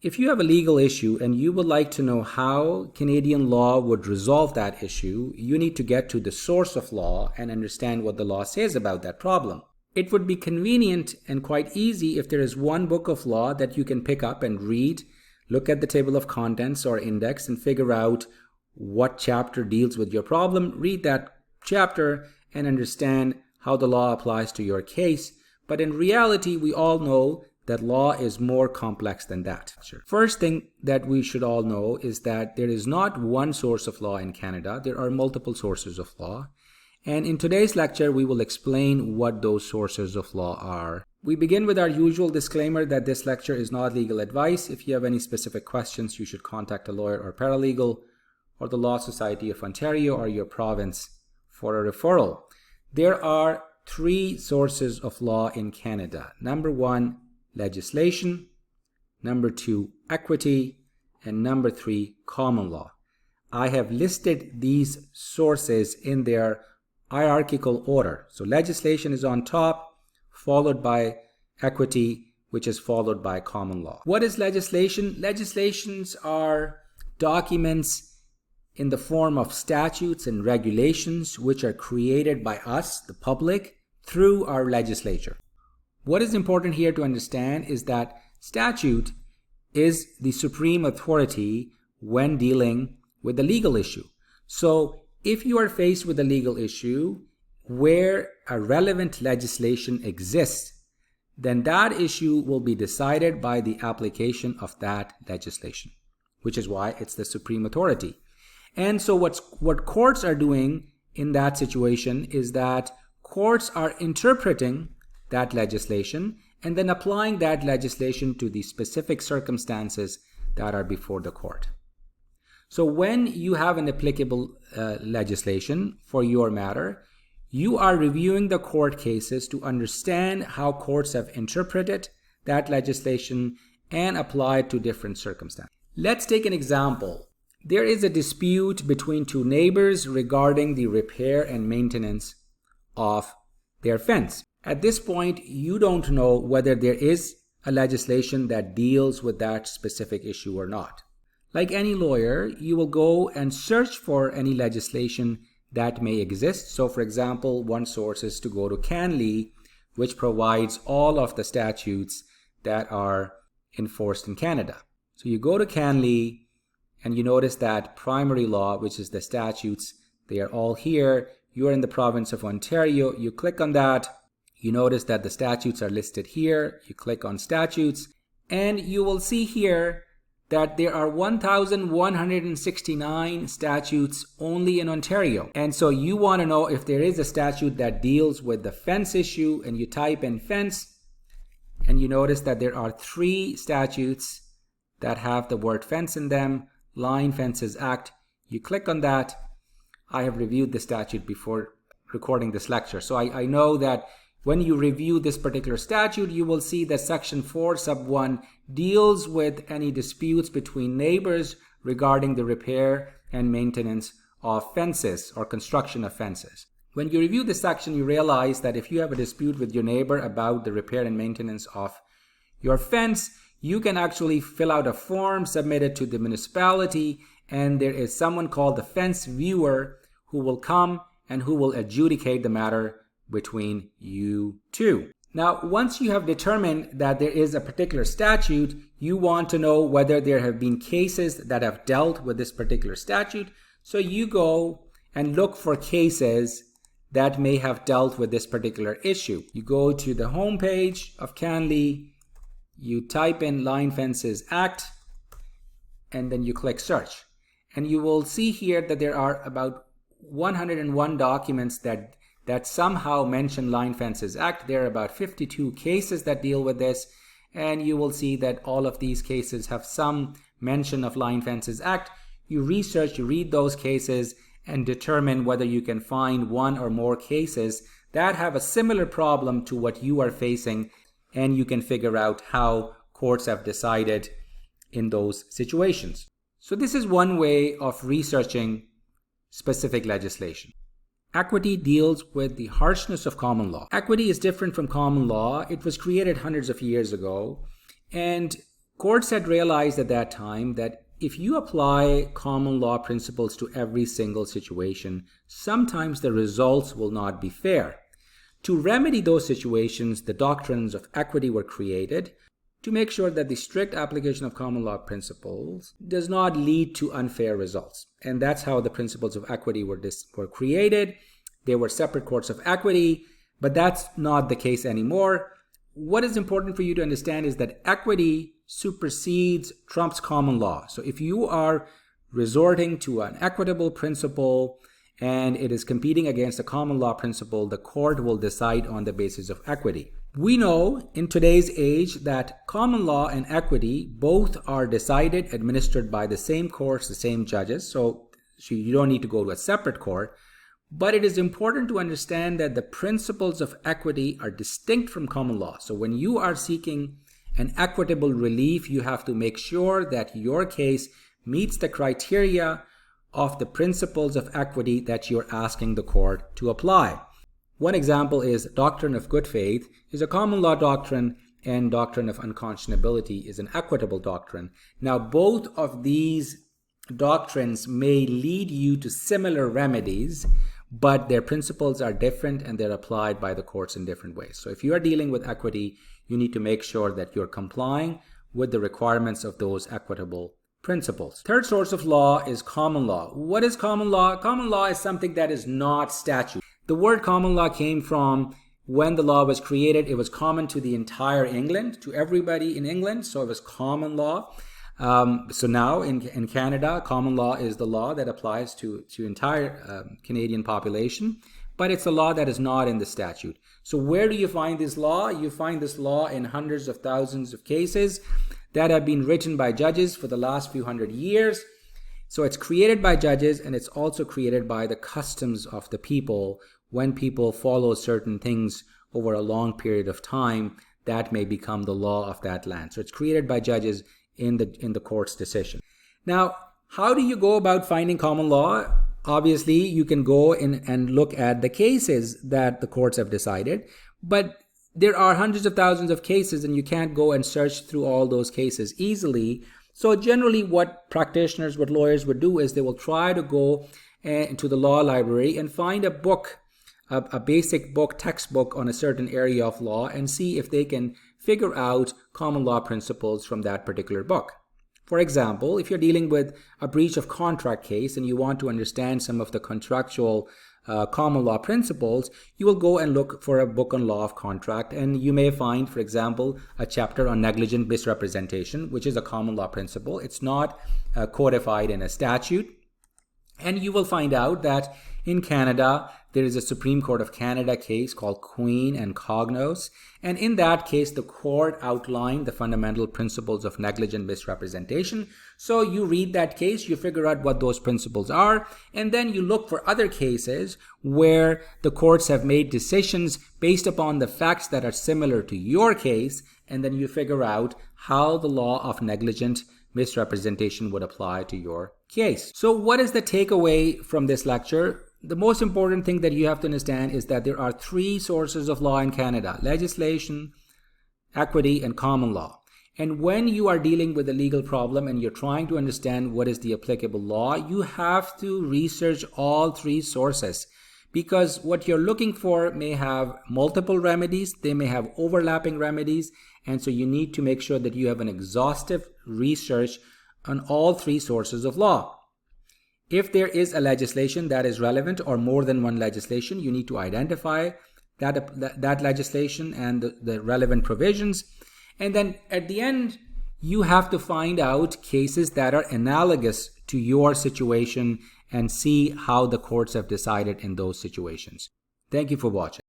If you have a legal issue and you would like to know how Canadian law would resolve that issue, you need to get to the source of law and understand what the law says about that problem. It would be convenient and quite easy if there is one book of law that you can pick up and read, look at the table of contents or index and figure out what chapter deals with your problem, read that chapter and understand how the law applies to your case. But in reality, we all know that law is more complex than that. First thing that we should all know is that there is not one source of law in Canada. There are multiple sources of law. And in today's lecture, we will explain what those sources of law are. We begin with our usual disclaimer that this lecture is not legal advice. If you have any specific questions, you should contact a lawyer or paralegal or the Law Society of Ontario or your province for a referral. There are 3 sources of law in Canada. Number 1, legislation. Number 2, equity. And number 3, common law. I have listed these sources in their hierarchical order. So legislation is on top, followed by equity, which is followed by common law. What is legislation? Legislations are documents in the form of statutes and regulations which are created by us, the public, through our legislature. What is important here to understand is that statute is the supreme authority when dealing with a legal issue. So if you are faced with a legal issue where a relevant legislation exists, then that issue will be decided by the application of that legislation, which is why it's the supreme authority. And so what courts are doing in that situation is that courts are interpreting that legislation and then applying that legislation to the specific circumstances that are before the court. So when you have an applicable legislation for your matter, you are reviewing the court cases to understand how courts have interpreted that legislation and applied to different circumstances. Let's take an example. There is a dispute between 2 neighbors regarding the repair and maintenance of their fence. At this point, you don't know whether there is a legislation that deals with that specific issue or not. Like any lawyer, you will go and search for any legislation that may exist. So for example, one source is to go to CanLII, which provides all of the statutes that are enforced in Canada. So you go to CanLII and you notice that primary law, which is the statutes, they are all here. You are in the province of Ontario. You click on that. You notice that the statutes are listed here. You click on statutes and you will see here that there are 1,169 statutes only in Ontario. And so you want to know if there is a statute that deals with the fence issue, and you type in fence and you notice that there are 3 statutes that have the word fence in them. Line Fences Act. You click on that. I have reviewed the statute before recording this lecture. So I know that when you review this particular statute, you will see that section 4 sub 1 deals with any disputes between neighbors regarding the repair and maintenance of fences or construction of fences. When you review this section, you realize that if you have a dispute with your neighbor about the repair and maintenance of your fence, you can actually fill out a form, submit it to the municipality, and there is someone called the fence viewer who will come and who will adjudicate the matter between you two. Now, once you have determined that there is a particular statute, you want to know whether there have been cases that have dealt with this particular statute. So you go and look for cases that may have dealt with this particular issue. You go to the home page of CanLII, you type in Line Fences Act, and then you click search. And you will see here that there are about 101 documents that somehow mention Line Fences Act. There are about 52 cases that deal with this, and you will see that all of these cases have some mention of Line Fences Act. You research, you read those cases, and determine whether you can find one or more cases that have a similar problem to what you are facing, and you can figure out how courts have decided in those situations. So this is one way of researching specific legislation. Equity deals with the harshness of common law. Equity is different from common law. It was created hundreds of years ago, and Courts had realized at that time that if you apply common law principles to every single situation, sometimes the results will not be fair. To remedy those situations, the doctrines of equity were created to make sure that the strict application of common law principles does not lead to unfair results. And that's how the principles of equity were created. They were separate courts of equity, but that's not the case anymore. What is important for you to understand is that equity supersedes, trumps common law. So if you are resorting to an equitable principle and it is competing against a common law principle, the court will decide on the basis of equity. We know in today's age that common law and equity both are decided, administered by the same courts, the same judges. So you don't need to go to a separate court. But it is important to understand that the principles of equity are distinct from common law. So when you are seeking an equitable relief, you have to make sure that your case meets the criteria of the principles of equity that you're asking the court to apply. One example is doctrine of good faith is a common law doctrine, and doctrine of unconscionability is an equitable doctrine. Now, both of these doctrines may lead you to similar remedies, but their principles are different and they're applied by the courts in different ways. So if you are dealing with equity, you need to make sure that you're complying with the requirements of those equitable principles. Third source of law is common law. What is common law? Common law is something that is not statute. The word common law came from when the law was created. It was common to the entire England, to everybody in England. So it was common law. So now in Canada, common law is the law that applies to entire Canadian population, but it's a law that is not in the statute. So where do you find this law? You find this law in hundreds of thousands of cases that have been written by judges for the last few hundred years. So it's created by judges, and it's also created by the customs of the people. When people follow certain things over a long period of time, that may become the law of that land. So it's created by judges in the court's decision. Now, how do you go about finding common law? Obviously, you can go in and look at the cases that the courts have decided, but there are hundreds of thousands of cases and you can't go and search through all those cases easily. So generally what practitioners, what lawyers would do is they will try to go into the law library and find a book, a basic book, textbook on a certain area of law, and see if they can figure out common law principles from that particular book. For example, if you're dealing with a breach of contract case and you want to understand some of the contractual common law principles, you will go and look for a book on law of contract, and you may find, for example, a chapter on negligent misrepresentation, which is a common law principle. It's not codified in a statute. And you will find out that in Canada, there is a Supreme Court of Canada case called Queen and Cognos. And in that case, the court outlined the fundamental principles of negligent misrepresentation. So you read that case, you figure out what those principles are, and then you look for other cases where the courts have made decisions based upon the facts that are similar to your case, and then you figure out how the law of negligent misrepresentation would apply to your case. So what is the takeaway from this lecture? The most important thing that you have to understand is that there are three sources of law in Canada: legislation, equity, and common law. And when you are dealing with a legal problem and you're trying to understand what is the applicable law, you have to research all three sources, because what you're looking for may have multiple remedies, they may have overlapping remedies, and so you need to make sure that you have an exhaustive research on all three sources of law. If there is a legislation that is relevant, or more than one legislation, you need to identify that legislation and the relevant provisions. And then at the end, you have to find out cases that are analogous to your situation and see how the courts have decided in those situations. Thank you for watching.